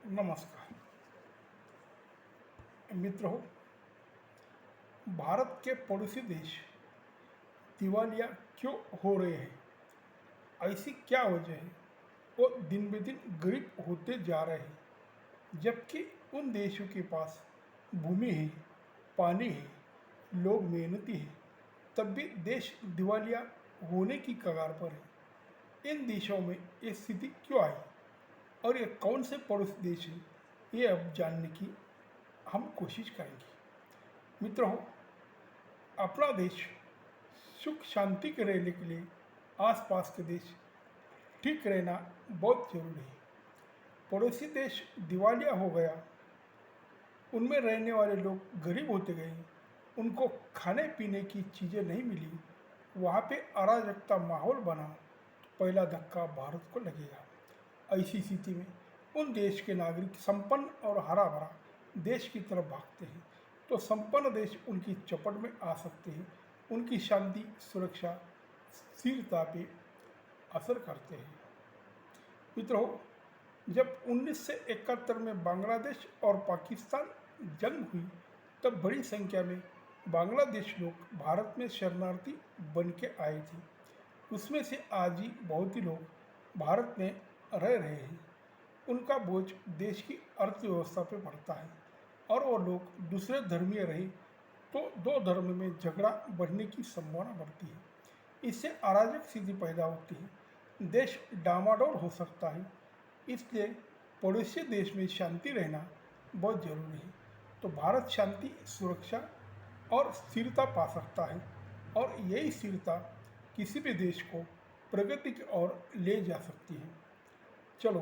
नमस्कार मित्रों। भारत के पड़ोसी देश दिवालिया क्यों हो रहे हैं? ऐसी क्या वजह है? वो दिन ब दिन गरीब होते जा रहे हैं, जबकि उन देशों के पास भूमि है, पानी है, लोग मेहनती हैं, तब भी देश दिवालिया होने की कगार पर है। इन देशों में ये स्थिति क्यों आई और ये कौन से पड़ोसी देश हैं, ये अब जानने की हम कोशिश करेंगे। मित्रों, अपना देश सुख शांति के रहने के लिए आसपास के देश ठीक रहना बहुत जरूरी है। पड़ोसी देश दिवालिया हो गया, उनमें रहने वाले लोग गरीब होते गए, उनको खाने पीने की चीज़ें नहीं मिली, वहाँ पे अराजकता माहौल बना, तो पहला धक्का भारत को लगेगा। ऐसी स्थिति में उन देश के नागरिक संपन्न और हरा भरा देश की तरफ भागते हैं, तो संपन्न देश उनकी चपट में आ सकते हैं, उनकी शांति, सुरक्षा, स्थिरता पे असर करते हैं। मित्रों, जब 1971 में बांग्लादेश और पाकिस्तान जंग हुई, तब बड़ी संख्या में बांग्लादेश लोग भारत में शरणार्थी बन के आए थे। उसमें से आज ही बहुत ही लोग भारत में रह रहे हैं। उनका बोझ देश की अर्थव्यवस्था पे पड़ता है और वो लोग दूसरे धर्मीय रहे तो दो धर्म में झगड़ा बढ़ने की संभावना बढ़ती है। इससे अराजक स्थिति पैदा होती है, देश डामाडोल हो सकता है। इसलिए पड़ोसी देश में शांति रहना बहुत जरूरी है। तो भारत शांति, सुरक्षा और स्थिरता पा सकता है और यही स्थिरता किसी भी देश को प्रगति की ओर ले जा सकती है। चलो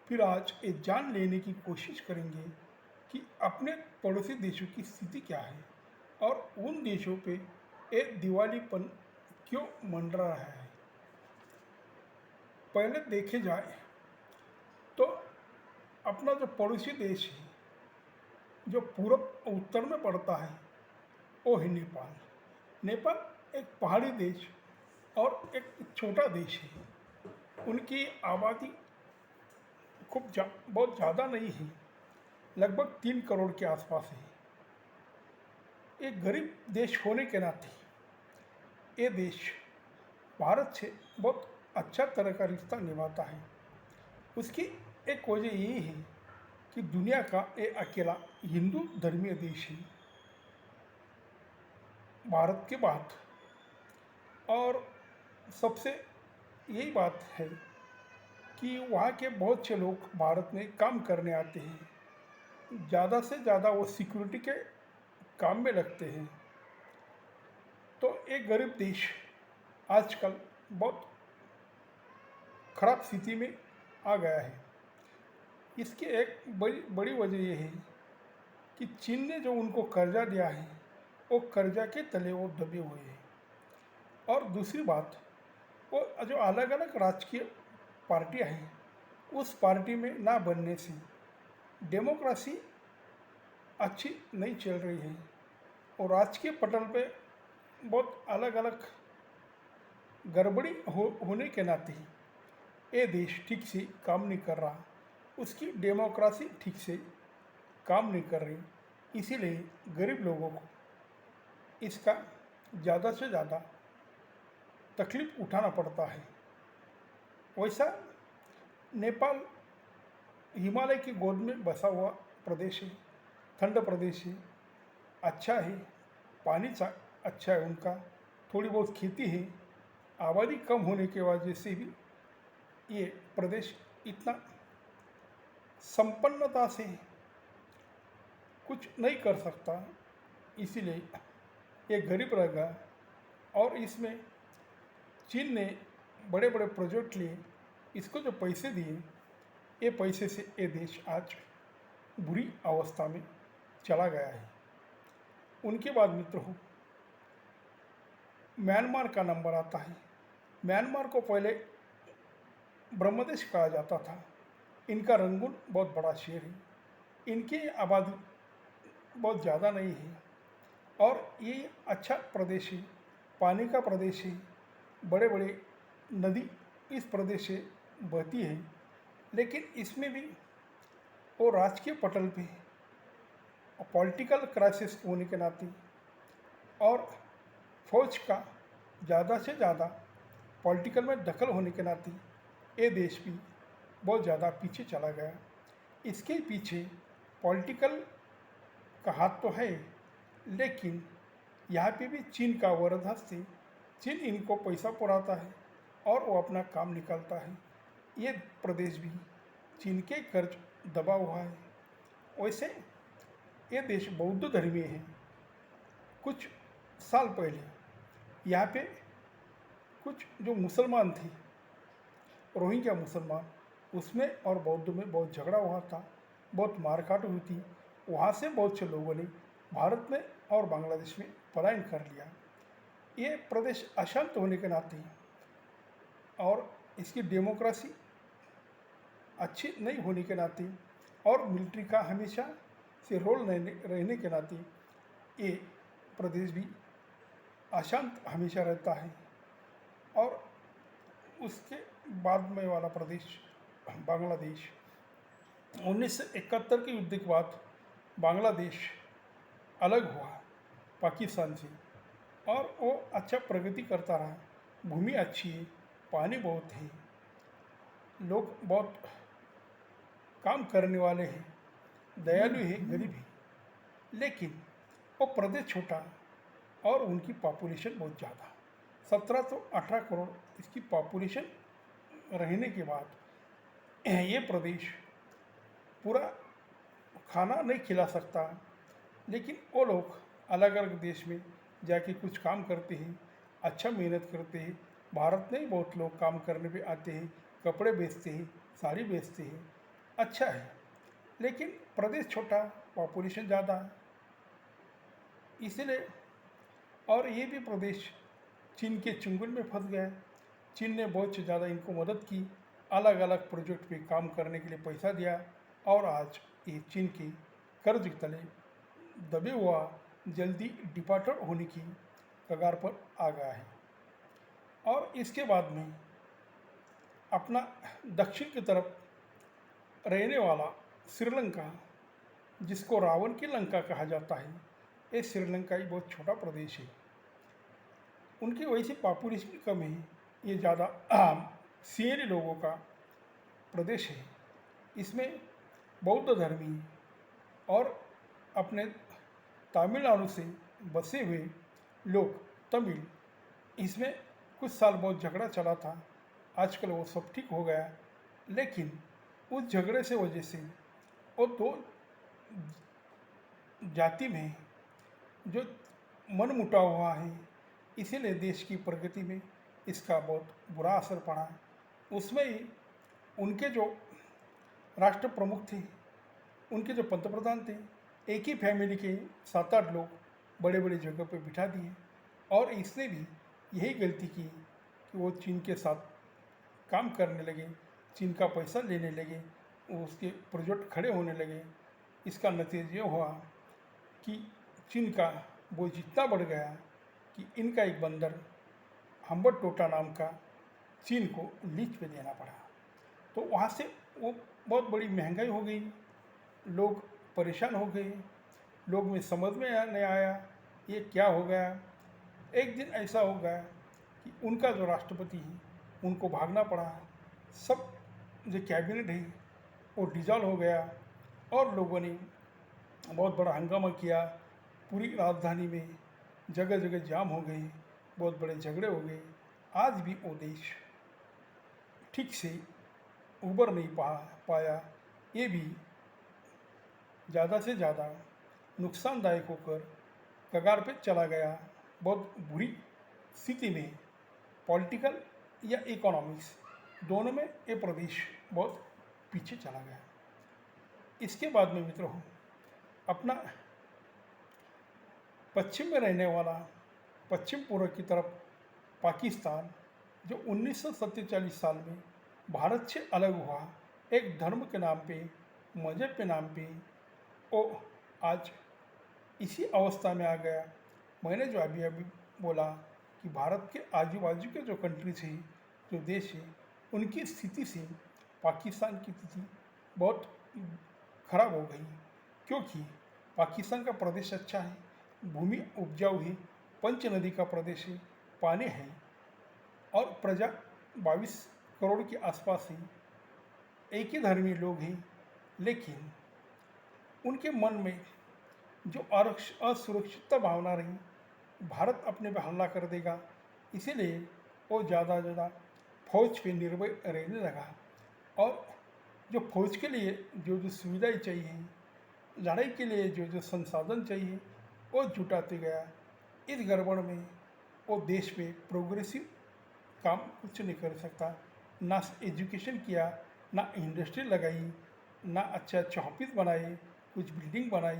फिर आज ये जान लेने की कोशिश करेंगे कि अपने पड़ोसी देशों की स्थिति क्या है और उन देशों पे एक दिवालीपन क्यों मंडरा रहा है। पहले देखे जाए तो अपना जो पड़ोसी देश है, जो पूरब उत्तर में पड़ता है, वो है नेपाल। नेपाल एक पहाड़ी देश और एक छोटा देश है। उनकी आबादी बहुत ज़्यादा नहीं है, लगभग 3 करोड़ के आसपास है। एक गरीब देश होने के नाते ये देश भारत से बहुत अच्छा तरह का रिश्ता निभाता है। उसकी एक वजह यही है कि दुनिया का ये अकेला हिंदू धर्मीय देश है भारत के बाद। और सबसे यही बात है कि वहाँ के बहुत से लोग भारत में काम करने आते हैं। ज़्यादा से ज़्यादा वो सिक्योरिटी के काम में लगते हैं। तो एक गरीब देश आजकल बहुत खराब स्थिति में आ गया है। इसकी एक बड़ी वजह यह है कि चीन ने जो उनको कर्जा दिया है, वो कर्जा के तले वो दबे हुए हैं। और दूसरी बात, वो जो अलग अलग राजकीय पार्टियां हैं, उस पार्टी में ना बनने से डेमोक्रेसी अच्छी नहीं चल रही है और राजकीय पटल पे बहुत अलग अलग गड़बड़ी होने के नाते ये देश ठीक से काम नहीं कर रहा, उसकी डेमोक्रेसी ठीक से काम नहीं कर रही। इसीलिए गरीब लोगों को इसका ज़्यादा से ज़्यादा तकलीफ उठाना पड़ता है। वैसा नेपाल हिमालय की गोद में बसा हुआ प्रदेश है, ठंड प्रदेश है, अच्छा है, पानी अच्छा है उनका, थोड़ी बहुत खेती है, आबादी कम होने के वजह से भी ये प्रदेश इतना संपन्नता से कुछ नहीं कर सकता। इसीलिए ये गरीब रहेगा और इसमें चीन ने बड़े बड़े प्रोजेक्ट लिए, इसको जो पैसे दिए, ये पैसे से ये देश आज बुरी अवस्था में चला गया है। उनके बाद मित्रों, म्यांमार का नंबर आता है। म्यांमार को पहले ब्रह्मदेश कहा जाता था। इनका रंगून बहुत बड़ा शहर है, इनकी आबादी बहुत ज़्यादा नहीं है और ये अच्छा प्रदेश है, पानी का प्रदेश है, बड़े बड़े नदी इस प्रदेश से बहती है। लेकिन इसमें भी और राजकीय पटल पे पॉलिटिकल क्राइसिस होने के नाते और फौज का ज़्यादा से ज़्यादा पॉलिटिकल में दखल होने के नाते ये देश भी बहुत ज़्यादा पीछे चला गया। इसके पीछे पॉलिटिकल का हाथ तो है, लेकिन यहाँ पे भी चीन का वरद हस्त है। चीन इनको पैसा पुराता है और वो अपना काम निकालता है। ये प्रदेश भी चीन के कर्ज दबा हुआ है। वैसे ये देश बौद्ध धर्मीय है। कुछ साल पहले यहाँ पे कुछ जो मुसलमान थे, रोहिंग्या मुसलमान, उसमें और बौद्ध में बहुत झगड़ा हुआ था, बहुत मारकाट हुई थी। वहाँ से बहुत से लोगों ने भारत में और बांग्लादेश में पलायन कर लिया। ये प्रदेश अशांत होने के नाते और इसकी डेमोक्रेसी अच्छी नहीं होने के नाते और मिलिट्री का हमेशा से रोल रहने के नाते ये प्रदेश भी अशांत हमेशा रहता है। और उसके बाद में वाला प्रदेश बांग्लादेश, 1971 के युद्ध के बाद बांग्लादेश अलग हुआ पाकिस्तान से और वो अच्छा प्रगति करता रहा। भूमि अच्छी है, पानी बहुत है, लोग बहुत काम करने वाले हैं, दयालु है, गरीब है। लेकिन वो प्रदेश छोटा और उनकी पॉपुलेशन बहुत ज़्यादा, 17 तो 18 करोड़ इसकी पॉपुलेशन रहने के बाद ये प्रदेश पूरा खाना नहीं खिला सकता। लेकिन वो लोग अलग अलग देश में जाके कुछ काम करते हैं, अच्छा मेहनत करते हैं। भारत में बहुत लोग काम करने पे आते हैं, कपड़े बेचते हैं, साड़ी बेचते हैं, अच्छा है। लेकिन प्रदेश छोटा, पॉपुलेशन ज़्यादा है, इसलिए और ये भी प्रदेश चीन के चुंगल में फंस गया है। चीन ने बहुत से ज़्यादा इनको मदद की, अलग अलग प्रोजेक्ट पे काम करने के लिए पैसा दिया और आज ये चीन के कर्ज के तले दबे हुआ जल्दी डिपार्टर होने की कगार पर आ गया है। और इसके बाद में अपना दक्षिण की तरफ रहने वाला श्रीलंका, जिसको रावण की लंका कहा जाता है, ये श्रीलंका ही बहुत छोटा प्रदेश है। उनकी वैसे पॉपुलेशन कम है, ये ज़्यादा सीएरी लोगों का प्रदेश है। इसमें बौद्ध धर्मी और अपने तमिलनाडु से बसे हुए लोग तमिल, इसमें कुछ साल बहुत झगड़ा चला था, आजकल वो सब ठीक हो गया। लेकिन उस झगड़े से वजह से वो दो जाति में जो मनमुटाव हुआ है, इसीलिए देश की प्रगति में इसका बहुत बुरा असर पड़ा। उसमें ही उनके जो राष्ट्र प्रमुख थे, उनके जो पंतप्रधान थे, एक ही फैमिली के 7-8 लोग बड़े बड़े जगह पे बिठा दिए। और इसने भी यही गलती की कि वो चीन के साथ काम करने लगे, चीन का पैसा लेने लगे, उसके प्रोजेक्ट खड़े होने लगे। इसका नतीजा ये हुआ कि चीन का बोझ इतना बढ़ गया कि इनका एक बंदर हम्बनटोटा नाम का चीन को लीज पे देना पड़ा। तो वहाँ से वो बहुत बड़ी महंगाई हो गई, लोग परेशान हो गए, लोग में समझ में नहीं आया ये क्या हो गया। एक दिन ऐसा हो गया कि उनका जो राष्ट्रपति है उनको भागना पड़ा, सब जो कैबिनेट है वो डिजॉल्व हो गया और लोगों ने बहुत बड़ा हंगामा किया। पूरी राजधानी में जगह जगह जाम हो गए, बहुत बड़े झगड़े हो गए। आज भी वो देश ठीक से उबर नहीं पाया। ये भी ज़्यादा से ज़्यादा नुकसानदायक होकर कगार पे चला गया। बहुत बुरी स्थिति में पॉलिटिकल या इकोनॉमिक्स दोनों में ये प्रदेश बहुत पीछे चला गया। इसके बाद में मित्रों, अपना पश्चिम में रहने वाला पश्चिम पूर्व की तरफ पाकिस्तान, जो 1947 साल में भारत से अलग हुआ, एक धर्म के नाम पे, मजहब के नाम पे, वो आज इसी अवस्था में आ गया। मैंने जो अभी अभी बोला कि भारत के आजू बाजू के जो कंट्रीज हैं, जो देश है, उनकी स्थिति से पाकिस्तान की स्थिति बहुत खराब हो गई, क्योंकि पाकिस्तान का प्रदेश अच्छा है, भूमि उपजाऊ है, पंच नदी का प्रदेश है, पानी है और प्रजा 22 करोड़ के आसपास है। एक ही धर्मी लोग हैं, लेकिन उनके मन में जो असुरक्षितता भावना रही, भारत अपने पे हमला कर देगा, इसीलिए वो ज़्यादा ज़्यादा फौज पे निर्भर रहने लगा। और जो फौज के लिए जो जो सुविधाएं चाहिए, लड़ाई के लिए जो जो संसाधन चाहिए, वो जुटाते गया। इस गड़बड़ में वो देश में प्रोग्रेसिव काम कुछ नहीं कर सकता, ना एजुकेशन किया, ना इंडस्ट्री लगाई, ना अच्छा अच्छा ऑफिस बनाए, कुछ बिल्डिंग बनाई,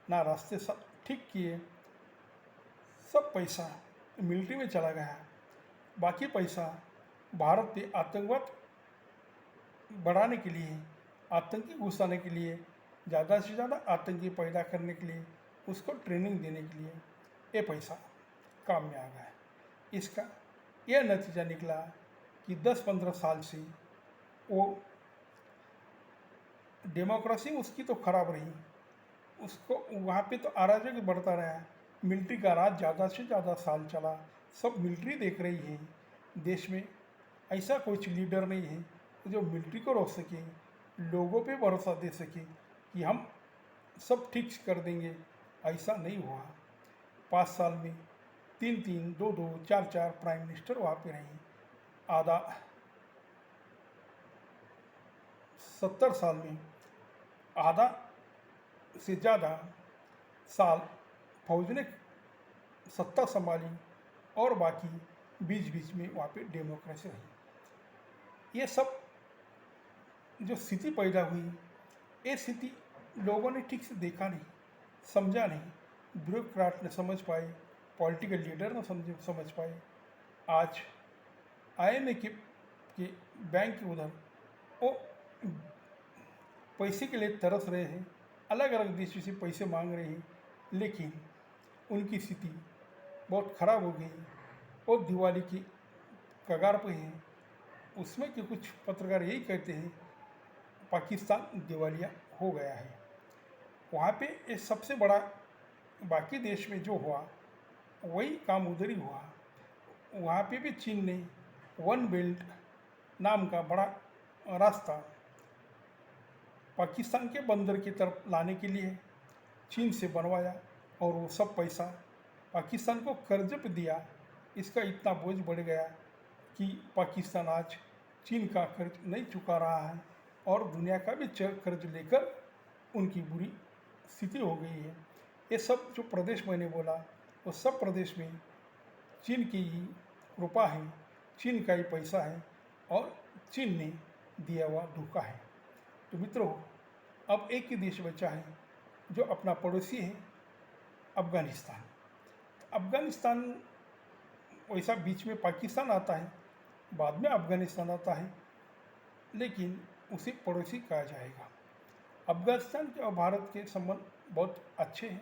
ना रास्ते सब ठीक किए। सब पैसा मिलिट्री में चला गया, बाकी पैसा भारत पे आतंकवाद बढ़ाने के लिए, आतंकी घुसाने के लिए, ज़्यादा से ज़्यादा आतंकी पैदा करने के लिए, उसको ट्रेनिंग देने के लिए ये पैसा काम में आ गया। इसका यह नतीजा निकला कि 10-15 साल से वो डेमोक्रेसी उसकी तो खराब रही, उसको वहाँ पे तो अराजक बढ़ता रहा। मिलिट्री का राज ज़्यादा से ज़्यादा साल चला, सब मिलिट्री देख रही है। देश में ऐसा कुछ लीडर नहीं है जो मिलिट्री को रोक सके, लोगों पे भरोसा दे सके कि हम सब ठीक कर देंगे। ऐसा नहीं हुआ। 5 साल में 3-3, 2-2, 4-4 प्राइम मिनिस्टर वहाँ पे रहे। आधा 70 साल में आधा से ज़्यादा साल फौज ने सत्ता संभाली और बाकी बीच बीच में वहाँ पे डेमोक्रेसी रही। ये सब जो स्थिति पैदा हुई, ये स्थिति लोगों ने ठीक से देखा नहीं, समझा नहीं, ब्यूरोक्रेट ने समझ पाए, पॉलिटिकल लीडर ने समझ पाए। आज IMF के बैंक के उधर वो पैसे के लिए तरस रहे हैं, अलग अलग देशों से पैसे मांग रहे हैं, लेकिन उनकी स्थिति बहुत ख़राब हो गई। वो दिवाली की कगार पे हैं। उसमें के कुछ पत्रकार यही कहते हैं पाकिस्तान दिवालिया हो गया है। वहाँ पे ये सबसे बड़ा, बाकी देश में जो हुआ वही काम उधर ही हुआ। वहाँ पे भी चीन ने वन बेल्ट नाम का बड़ा रास्ता पाकिस्तान के बंदर की तरफ लाने के लिए चीन से बनवाया, और वो सब पैसा पाकिस्तान को कर्ज पे दिया। इसका इतना बोझ बढ़ गया कि पाकिस्तान आज चीन का कर्ज नहीं चुका रहा है और दुनिया का भी कर्ज लेकर उनकी बुरी स्थिति हो गई है। ये सब जो प्रदेश मैंने बोला, वो सब प्रदेश में चीन की ही कृपा है, चीन का ही पैसा है और चीन ने दिया हुआ धोखा है। तो मित्रों, अब एक ही देश बचा है जो अपना पड़ोसी है, अफ़गानिस्तान। अफ़गानिस्तान वैसा बीच में पाकिस्तान आता है, बाद में अफ़गानिस्तान आता है, लेकिन उसे पड़ोसी कहा जाएगा। अफ़गानिस्तान के और भारत के संबंध बहुत अच्छे हैं,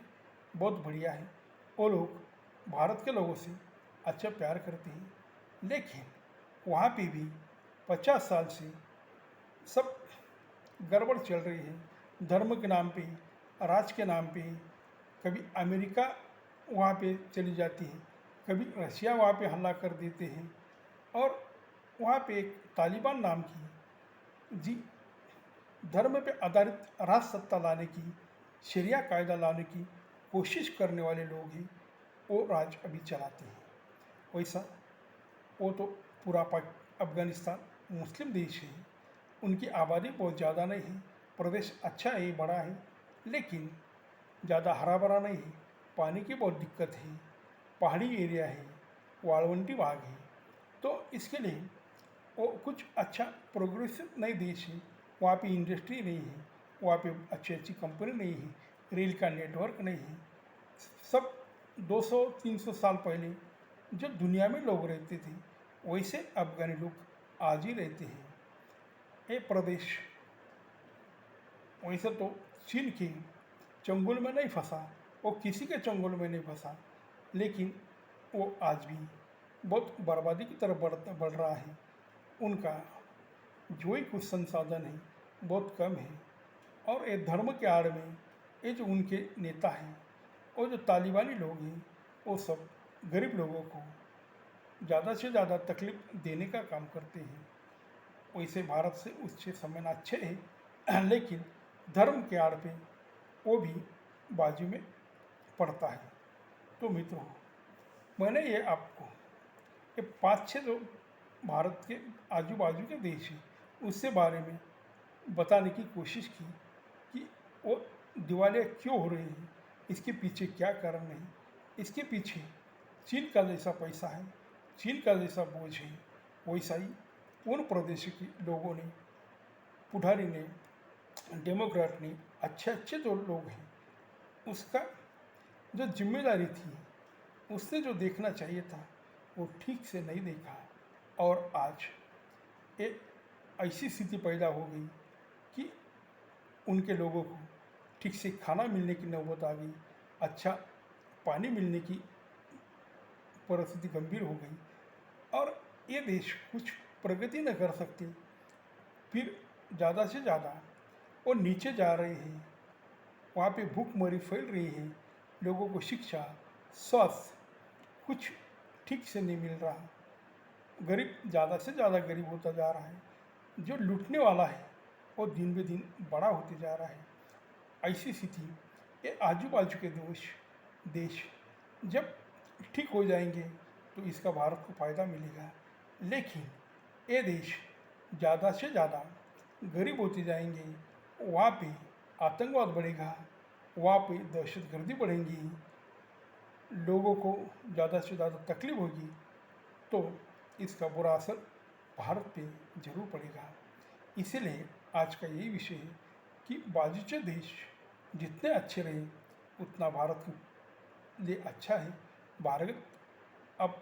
बहुत बढ़िया हैं। वो लोग भारत के लोगों से अच्छा प्यार करते हैं, लेकिन वहाँ पे भी 50 साल से सब गड़बड़ चल रही है। धर्म के नाम पे, राज के नाम पे, कभी अमेरिका वहाँ पे चली जाती है, कभी रशिया वहाँ पे हमला कर देते हैं, और वहाँ पे एक तालिबान नाम की जी धर्म पे आधारित राज सत्ता लाने की, शरिया कायदा लाने की कोशिश करने वाले लोग हैं, वो राज अभी चलाते हैं। वैसा वो तो पूरा अफ़गानिस्तान मुस्लिम देश है, उनकी आबादी बहुत ज़्यादा नहीं है, प्रदेश अच्छा है, बड़ा है, लेकिन ज़्यादा हरा भरा नहीं है, पानी की बहुत दिक्कत है, पहाड़ी एरिया है, वाळवंटी भाग है। तो इसके लिए वो कुछ अच्छा प्रोग्रेसिव नहीं देश है। वहाँ पे इंडस्ट्री नहीं है, वहाँ पे अच्छी अच्छी कंपनी नहीं है, रेल का नेटवर्क नहीं है। सब 200-300 साल पहले जो दुनिया में लोग रहते थे, वैसे अफ़गानी लोग आज ही रहते हैं। ये प्रदेश वैसे तो चीन के चंगुल में नहीं फंसा, वो किसी के चंगुल में नहीं फंसा, लेकिन वो आज भी बहुत बर्बादी की तरफ बढ़ रहा है। उनका जो ही कुछ संसाधन है बहुत कम है, और ये धर्म के आड़ में ये जो उनके नेता हैं और जो तालिबानी लोग हैं वो सब गरीब लोगों को ज़्यादा से ज़्यादा तकलीफ देने का काम करते हैं। वैसे भारत से उससे संबंध अच्छे हैं लेकिन धर्म के आड़ पे वो भी बाजू में पड़ता है। तो मित्रों, मैंने ये आपको ये 5-6 जो भारत के आजू बाजू के देश हैं उससे बारे में बताने की कोशिश की कि वो दिवालिया क्यों हो रही है, इसके पीछे क्या कारण है। इसके पीछे चीन का जैसा पैसा है, चीन का जैसा बोझ है, वैसा ही उन प्रदेश के लोगों ने, पुढारी ने, डेमोक्रेट ने, अच्छे अच्छे जो लोग हैं उसका जो जिम्मेदारी थी उसने जो देखना चाहिए था वो ठीक से नहीं देखा और आज एक ऐसी स्थिति पैदा हो गई कि उनके लोगों को ठीक से खाना मिलने की नौबत आ गई, अच्छा पानी मिलने की परिस्थिति गंभीर हो गई और ये देश कुछ प्रगति न कर सकते, फिर ज़्यादा से ज़्यादा वो नीचे जा रहे हैं। वहाँ पे भूखमरी फैल रही है, लोगों को शिक्षा, स्वास्थ्य कुछ ठीक से नहीं मिल रहा, गरीब ज़्यादा से ज़्यादा गरीब होता जा रहा है, जो लूटने वाला है वो दिन ब दिन बड़ा होते जा रहा है। ऐसी स्थिति ये आजू बाजू के देश जब ठीक हो जाएंगे तो इसका भारत को फ़ायदा मिलेगा, लेकिन ये देश ज़्यादा से ज़्यादा गरीब होते जाएंगे, वहाँ पे आतंकवाद बढ़ेगा, वहाँ पे दहशतगर्दी बढ़ेंगी, लोगों को ज़्यादा से ज़्यादा तकलीफ होगी, तो इसका बुरा असर भारत पे जरूर पड़ेगा। इसीलिए आज का यही विषय है कि बाजूचे देश जितने अच्छे रहे उतना भारत के लिए अच्छा है। भारत अब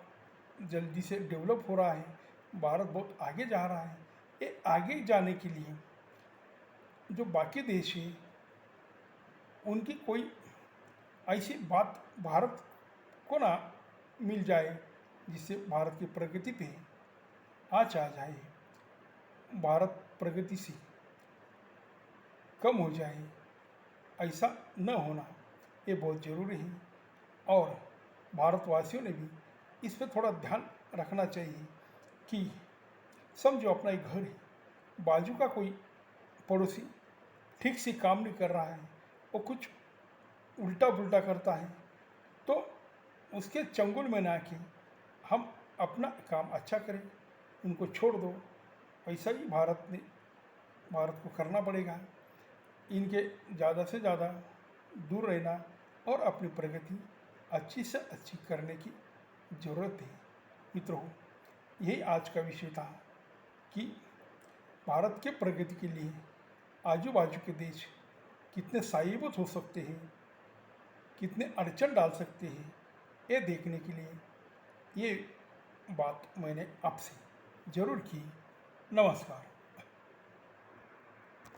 जल्दी से डेवलप हो रहा है, भारत बहुत आगे जा रहा है। ये आगे जाने के लिए जो बाकी देश हैं उनकी कोई ऐसी बात भारत को ना मिल जाए जिससे भारत की प्रगति पे आँच आ जाए, भारत प्रगति से कम हो जाए, ऐसा न होना ये बहुत ज़रूरी है। और भारतवासियों ने भी इस पर थोड़ा ध्यान रखना चाहिए कि समझो अपना एक घर है, बाजू का कोई पड़ोसी ठीक से काम नहीं कर रहा है, वो कुछ उल्टा पुल्टा करता है, तो उसके चंगुल में ना आके हम अपना काम अच्छा करें, उनको छोड़ दो। ऐसा ही भारत को करना पड़ेगा, इनके ज़्यादा से ज़्यादा दूर रहना और अपनी प्रगति अच्छी से अच्छी करने की ज़रूरत है। मित्रों, यही आज का विषय था कि भारत के प्रगति के लिए आजू बाजू के देश कितने साइबत हो सकते हैं, कितने अड़चन डाल सकते हैं, ये देखने के लिए ये बात मैंने आपसे ज़रूर की। नमस्कार।